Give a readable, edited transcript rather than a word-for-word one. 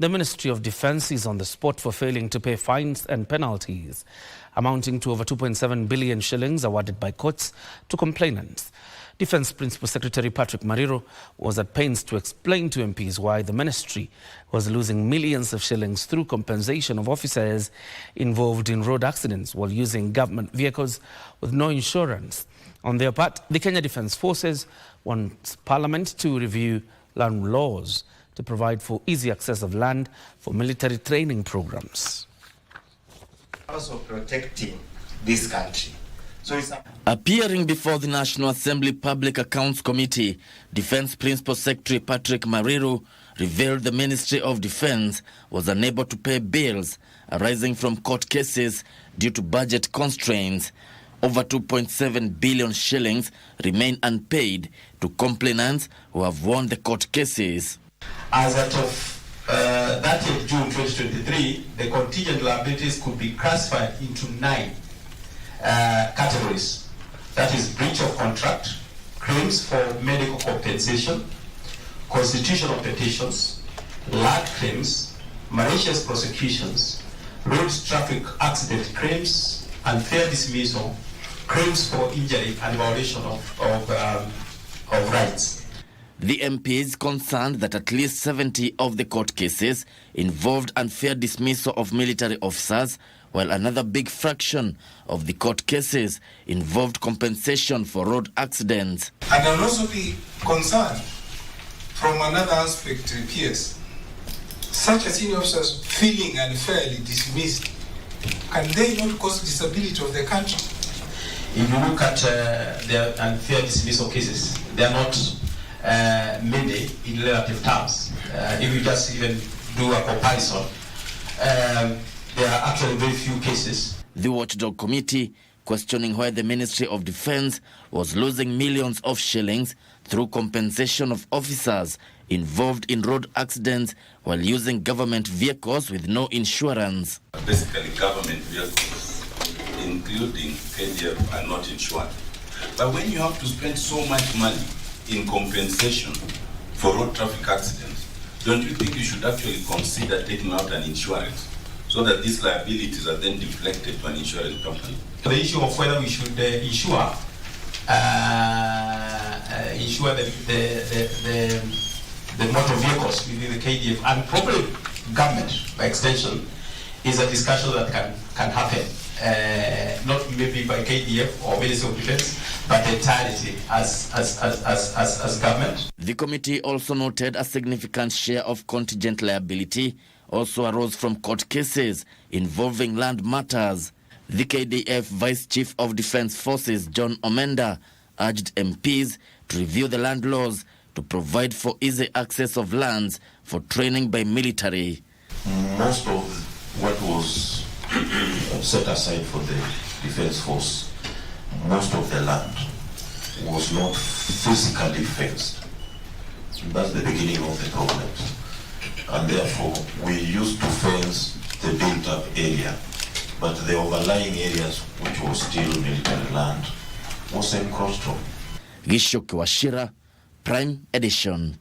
The Ministry of Defence is on the spot for failing to pay fines and penalties amounting to over 2.7 billion shillings awarded by courts to complainants. Defence Principal Secretary Patrick Mariru was at pains to explain to MPs why the ministry was losing millions of shillings through compensation of officers involved in road accidents while using government vehicles with no insurance. On their part, the Kenya Defence Forces wants Parliament to review land laws to provide for easy access of land for military training programs. Also protecting this country. Appearing before the National Assembly Public Accounts Committee, Defence Principal Secretary Patrick Mariru revealed the Ministry of Defence was unable to pay bills arising from court cases due to budget constraints. Over 2.7 billion shillings remain unpaid to complainants who have won the court cases. As of 30th June 2023, the contingent liabilities could be classified into 9 categories. That is breach of contract, claims for medical compensation, constitutional petitions, land claims, malicious prosecutions, road traffic accident claims, unfair dismissal, claims for injury and violation of rights. The MP is concerned that at least 70 of the court cases involved unfair dismissal of military officers, while another big fraction of the court cases involved compensation for road accidents. And I'll also be concerned from another aspect, PS. Such as senior officers feeling unfairly dismissed, can they not cause disability of the country? If you look at the unfair dismissal cases, they are not many in relative terms. If you just even do a comparison, there are actually very few cases. The Watchdog Committee questioning why the Ministry of Defence was losing millions of shillings through compensation of officers involved in road accidents while using government vehicles with no insurance. Basically, government vehicles, including KDF, are not insured. But when you have to spend so much money in compensation for road traffic accidents, don't you think you should actually consider taking out an insurance so that these liabilities are then deflected to an insurance company? The issue of whether we should insure the motor vehicles within the KDF and probably government by extension is a discussion that can happen. Not maybe by KDF or Ministry of Defence, but entirely as government. The committee also noted a significant share of contingent liability also arose from court cases involving land matters. The KDF Vice Chief of Defence Forces, John Omenda, urged MPs to review the land laws to provide for easy access of lands for training by military. Most of what was set aside for the Defence Force, most of the land was not physically fenced. That's the beginning of the problem. And therefore, we used to fence the built-up area, but the overlying areas, which was still military land, was encroached on. Gishoki Washira, Prime Edition.